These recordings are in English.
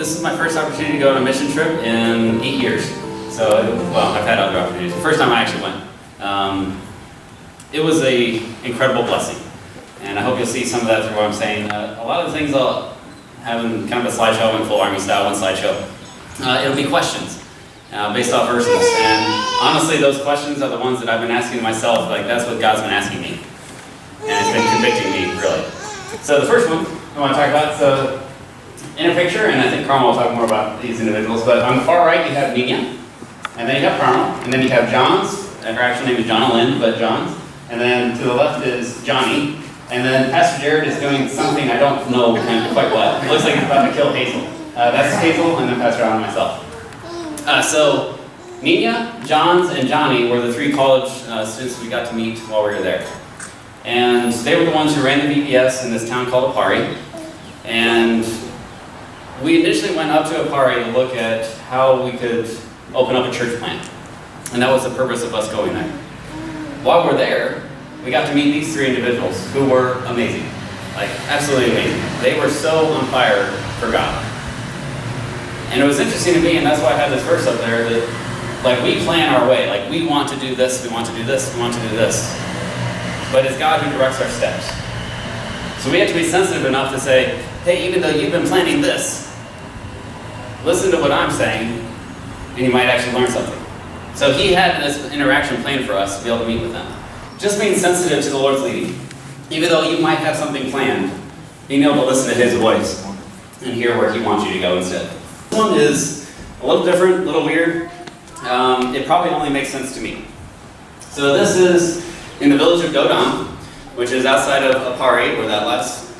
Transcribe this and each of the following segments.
this is my first opportunity to go on a mission trip in 8 years. So, well, I've had other opportunities. The first time I actually went. It was an incredible blessing. And I hope you'll see some of that through what I'm saying. A lot of the things I'll have in kind of a slideshow, in full Army style, one slideshow. It'll be questions based off verses. And honestly, those questions are the ones that I've been asking myself. Like, that's what God's been asking me. And it's been convicting me, really. So the first one I want to talk about, so in a picture, and I think Carmel will talk more about these individuals, but on the far right you have Nina, and then you have Carmel, and then you have John's, her actual name is Jonna Lynn, but John's, and then to the left is Johnny, and then Pastor Jared is doing something I don't know quite what. It looks like he's about to kill Hazel. That's Hazel, and then Pastor Allen and myself. So Nina, John's, and Johnny were the 3 college students we got to meet while we were there. And they were the ones who ran the VBS in this town called Apari. And we initially went up to Apari to look at how we could open up a church plant. And that was the purpose of us going there. While we're there, we got to meet these 3 individuals who were amazing. Like, absolutely amazing. They were so on fire for God. And it was interesting to me, and that's why I have this verse up there, that like we plan our way. Like, we want to do this, we want to do this, we want to do this. But it's God who directs our steps. So we have to be sensitive enough to say, hey, even though you've been planning this, listen to what I'm saying, and you might actually learn something. So he had this interaction planned for us to be able to meet with them. Just being sensitive to the Lord's leading. Even though you might have something planned, being able to listen to his voice and hear where he wants you to go instead. This one is a little different, a little weird. It probably only makes sense to me. So this is in the village of Dodon, which is outside of Apari, where that last,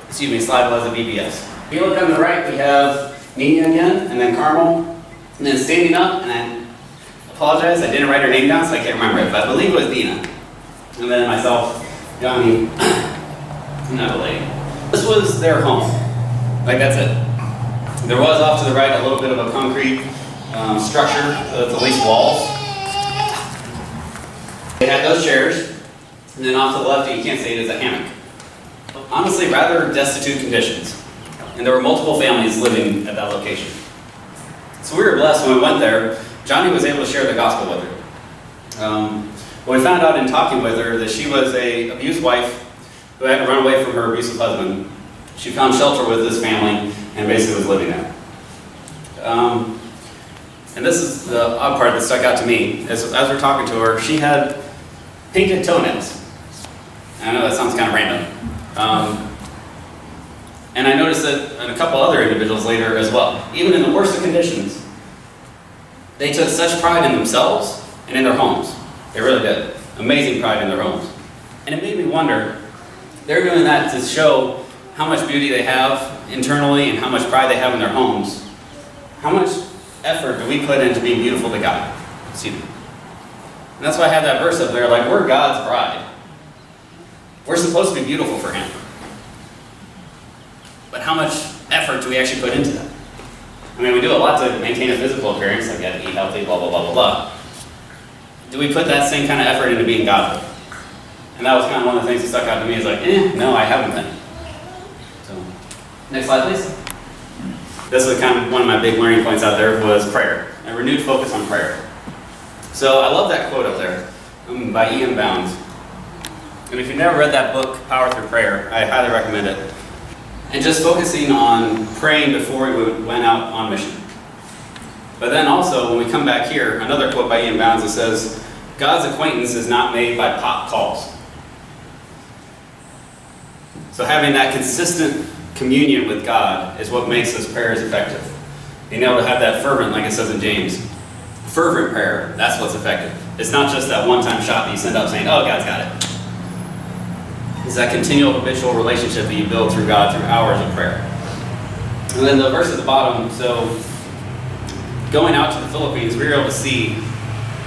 slide was a VBS. If you look on the right, we have Nina again, and then Carmel, and then standing up, and I apologize, I didn't write her name down, so I can't remember it, but I believe it was Dina. And then myself, Johnny, and I believe. This was their home. Like, that's it. There was off to the right a little bit of a concrete structure, so it's at least walls. They had those chairs, and then off to the left, you can't see it, is a hammock. Honestly, rather destitute conditions. And there were multiple families living at that location. So we were blessed when we went there. Johnny was able to share the gospel with her. But we found out in talking with her that she was an abused wife who had to run away from her abusive husband. She found shelter with this family and basically was living there. And this is the odd part that stuck out to me. As we're talking to her, she had painted toenails. I know that sounds kind of random. And I noticed that in a couple other individuals later as well, even in the worst of conditions, they took such pride in themselves and in their homes. They really did. Amazing pride in their homes. And it made me wonder, they're doing that to show how much beauty they have internally and how much pride they have in their homes. How much effort do we put into being beautiful to God? Excuse me. And that's why I have that verse up there, like, we're God's bride. We're supposed to be beautiful for him. But how much effort do we actually put into that? I mean, we do a lot to maintain a physical appearance, like you have to eat healthy, blah, blah, blah, blah, blah. Do we put that same kind of effort into being godly? And that was kind of one of the things that stuck out to me, is like, no, I haven't been. So, next slide, please. This was kind of one of my big learning points out there, was prayer. A renewed focus on prayer. So I love that quote up there by Ian Bounds. And if you've never read that book, Power Through Prayer, I highly recommend it. And just focusing on praying before we went out on mission. But then also, when we come back here, another quote by Ian Bounds that says, God's acquaintance is not made by pop calls. So having that consistent communion with God is what makes those prayers effective. Being able to have that fervent, like it says in James, fervent prayer, that's what's effective. It's not just that one-time shot that you send up saying, oh, God's got it. It's that continual habitual relationship that you build through God through hours of prayer. And then the verse at the bottom, so going out to the Philippines, we were able to see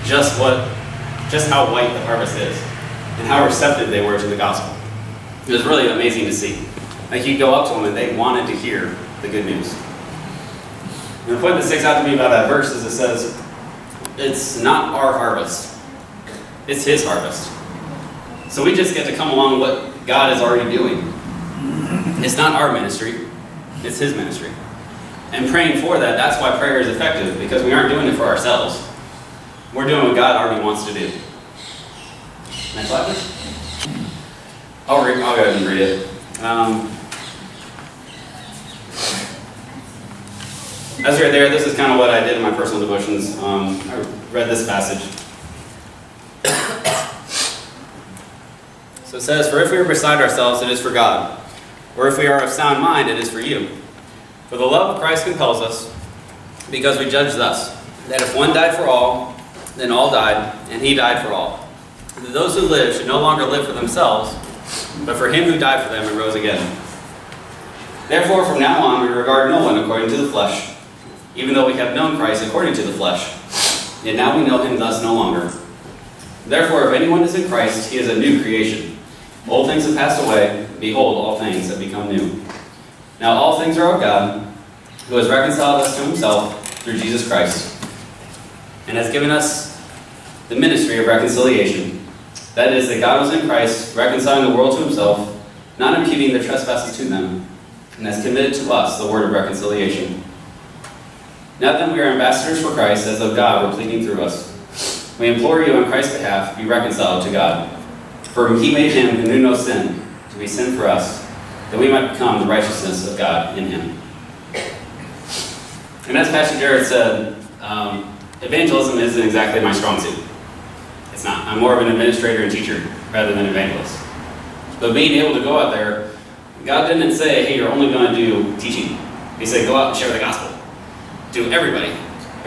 just how white the harvest is and how receptive they were to the gospel. It was really amazing to see. Like, you go up to them and they wanted to hear the good news. And the point that sticks out to me about that verse is it says, it's not our harvest, it's his harvest. So we just get to come along with what God is already doing. It's not our ministry, it's his ministry. and praying for that, that's why prayer is effective, because we aren't doing it for ourselves. We're doing what God already wants to do. Next slide, please. I'll go ahead and read it. As you're there, this is kind of what I did in my personal devotions. I read this passage. So it says, "For if we are beside ourselves, it is for God. Or if we are of sound mind, it is for you. For the love of Christ compels us, because we judge thus, that if one died for all, then all died, and he died for all. And that those who live should no longer live for themselves, but for him who died for them and rose again. Therefore, from now on, we regard no one according to the flesh, even though we have known Christ according to the flesh. Yet now we know him thus no longer. Therefore, if anyone is in Christ, he is a new creation. Old things have passed away. Behold, all things have become new. Now all things are of God, who has reconciled us to himself through Jesus Christ, and has given us the ministry of reconciliation. That is, that God was in Christ, reconciling the world to himself, not imputing their trespasses to them, and has committed to us the word of reconciliation. Now then, we are ambassadors for Christ, as though God were pleading through us. We implore you on Christ's behalf, be reconciled to God. For he made him who knew no sin to be sin for us, that we might become the righteousness of God in him." And as Pastor Jared said, evangelism isn't exactly my strong suit. It's not. I'm more of an administrator and teacher rather than evangelist. But being able to go out there, God didn't say, hey, you're only going to do teaching. He said, go out and share the gospel to everybody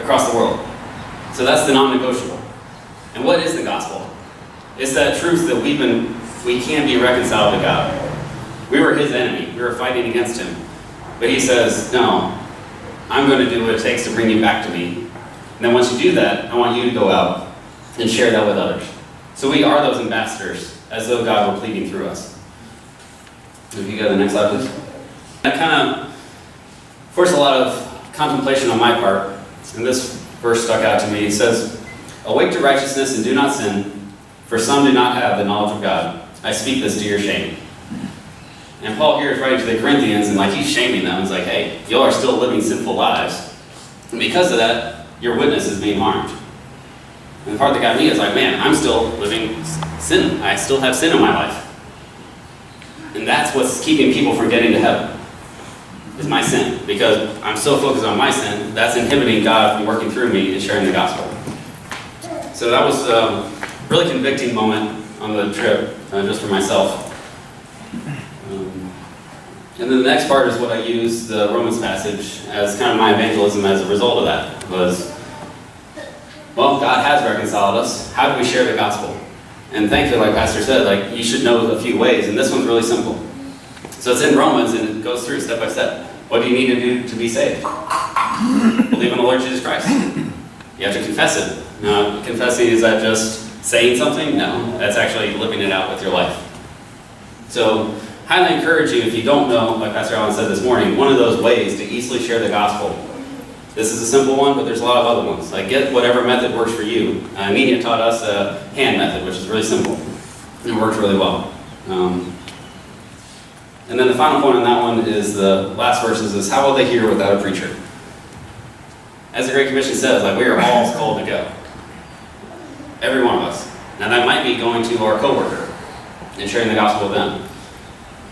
across the world. So that's the non-negotiable. And what is the gospel? It's that truth that we can be reconciled to God. We were his enemy. We were fighting against him. But he says, no, I'm going to do what it takes to bring you back to me. And then once you do that, I want you to go out and share that with others. So we are those ambassadors, as though God were pleading through us. If you go to the next slide, please. That kind of forced a lot of contemplation on my part. And this verse stuck out to me. It says, "Awake to righteousness and do not sin, for some do not have the knowledge of God. I speak this to your shame." And Paul here is writing to the Corinthians, and he's shaming them. He's like, hey, y'all are still living sinful lives. And because of that, your witness is being harmed. And the part that got me is man, I'm still living sin. I still have sin in my life. And that's what's keeping people from getting to heaven, is my sin. Because I'm so focused on my sin, that's inhibiting God from working through me and sharing the gospel. So that was a really convicting moment on the trip, just for myself. And then the next part is what I use the Romans passage as kind of my evangelism as a result of that. Was, well, God has reconciled us. How do we share the gospel? And thankfully, like Pastor said, you should know a few ways, and this one's really simple. So it's in Romans, and it goes through step by step. What do you need to do to be saved? Believe in the Lord Jesus Christ. You have to confess it. Now, confessing, is that just saying something? No, that's actually living it out with your life. So, highly encourage you, if you don't know, like Pastor Allen said this morning, one of those ways to easily share the gospel. This is a simple one, but there's a lot of other ones. Get whatever method works for you. Media taught us a hand method, which is really simple. And it works really well. And then the final point on that one is the last verses is, how will they hear without a preacher? As the Great Commission says, we are all called to go. Every one of us. Now that might be going to our coworker and sharing the gospel with them.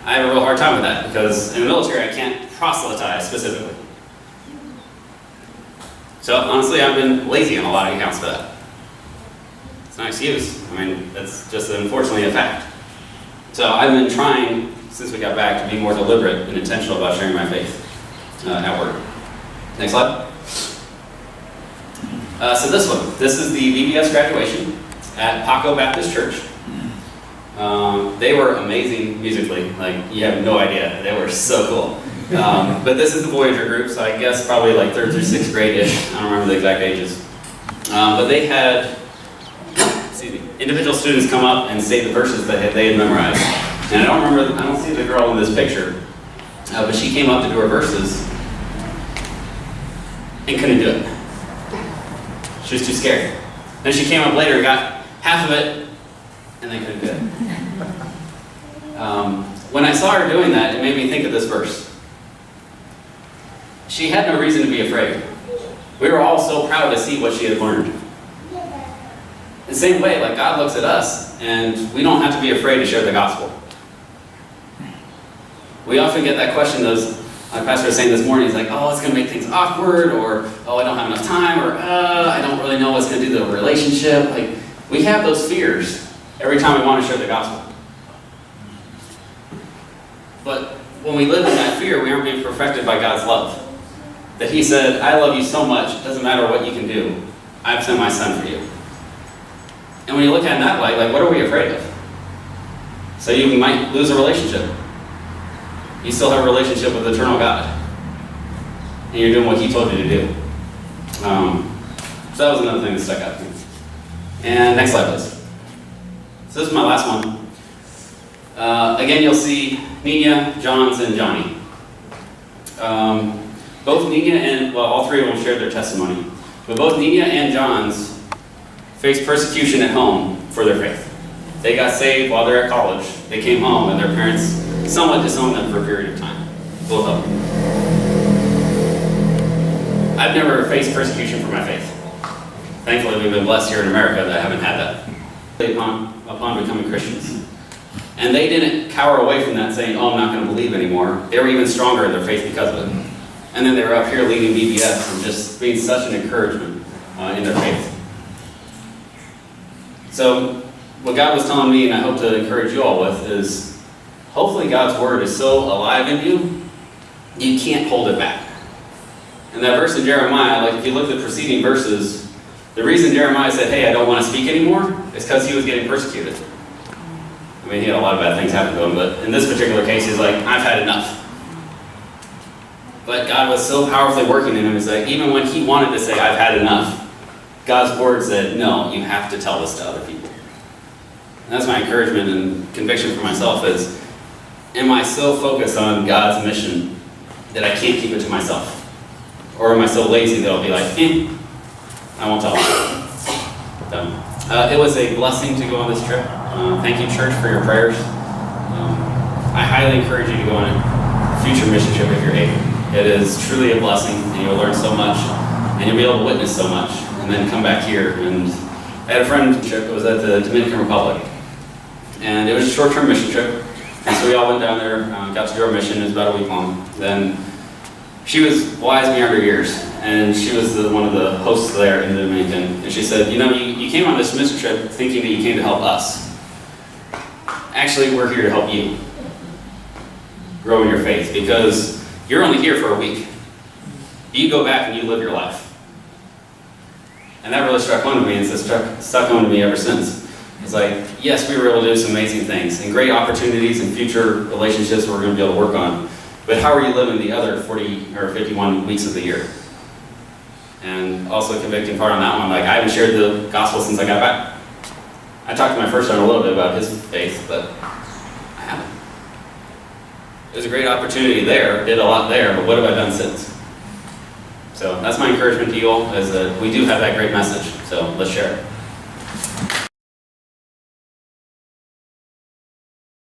I have a real hard time with that, because in the military I can't proselytize specifically. So honestly, I've been lazy on a lot of accounts for that. It's not an excuse. That's just unfortunately a fact. So I've been trying, since we got back, to be more deliberate and intentional about sharing my faith at work. Next slide. So this is the VBS graduation at Paco Baptist Church. They were amazing musically. You have no idea. They were so cool. But this is the Voyager group, so I guess probably 3rd through 6th grade-ish. I don't remember the exact ages. But they had individual students come up and say the verses that they had memorized. And I don't see the girl in this picture, but she came up to do her verses and couldn't do it. She was too scared. Then she came up later and got half of it, and they couldn't do it. When I saw her doing that, it made me think of this verse. she had no reason to be afraid. We were all so proud to see what she had learned. The same way, like God looks at us, and we don't have to be afraid to share the gospel. We often get that question, as my pastor was saying this morning, he's like, oh, it's going to make things awkward, or, oh, I don't have enough time, or, I don't really know what's going to do to the relationship. Like, we have those fears every time we want to share the gospel. But when we live in that fear, we aren't being perfected by God's love. That he said, I love you so much, it doesn't matter what you can do. I've sent my son for you. And when you look at it in that light, like, what are we afraid of? So you might lose a relationship. You still have a relationship with eternal God. And you're doing what he told you to do. So that was another thing that stuck out to me. And next slide, please. So this is my last one. Again, you'll see Nina, Johns, and Johnny. Both Nina and, well, all three of them shared their testimony. But both Nina and Johns faced persecution at home for their faith. They got saved while they're at college. They came home and their parents somewhat disowned them for a period of time. Both of them. I've never faced persecution for my faith. Thankfully, we've been blessed here in America that I haven't had that. Upon becoming Christians. And they didn't cower away from that saying, oh, I'm not going to believe anymore. They were even stronger in their faith because of it. And then they were up here leading BBS and just being such an encouragement in their faith. So what God was telling me, and I hope to encourage you all with, is hopefully God's word is so alive in you, you can't hold it back. And that verse in Jeremiah, like if you look at the preceding verses, the reason Jeremiah said, hey, I don't want to speak anymore, is because he was getting persecuted. I mean, he had a lot of bad things happen to him, but in this particular case, he's like, I've had enough. But God was so powerfully working in him, it's like, even when he wanted to say, I've had enough, God's word said, no, you have to tell this to other people. And that's my encouragement and conviction for myself is, am I so focused on God's mission that I can't keep it to myself? Or am I so lazy that I'll be like, I won't tell them. So, it was a blessing to go on this trip. Thank you, church, for your prayers. I highly encourage you to go on a future mission trip if you're able. It is truly a blessing, and you'll learn so much, and you'll be able to witness so much, and then come back here. And I had a friend trip that was at the Dominican Republic, and it was a short-term mission trip. And so we all went down there, got to do our mission. It was about a week long. Then she was wise beyond her years, and she was one of the hosts there in the Dominican. And she said, you know, you came on this mission trip thinking that you came to help us. Actually, we're here to help you grow in your faith, because you're only here for a week. You go back and you live your life. And that really struck home to me, and it's stuck home to me ever since. It's like, yes, we were able to do some amazing things, and great opportunities and future relationships we're going to be able to work on. But how are you living the other 40 or 51 weeks of the year? And also a convicting part on that one, like I haven't shared the gospel since I got back. I talked to my first son a little bit about his faith, but I haven't. It was a great opportunity there, did a lot there, but what have I done since? So that's my encouragement to you all, is that we do have that great message, so let's share it.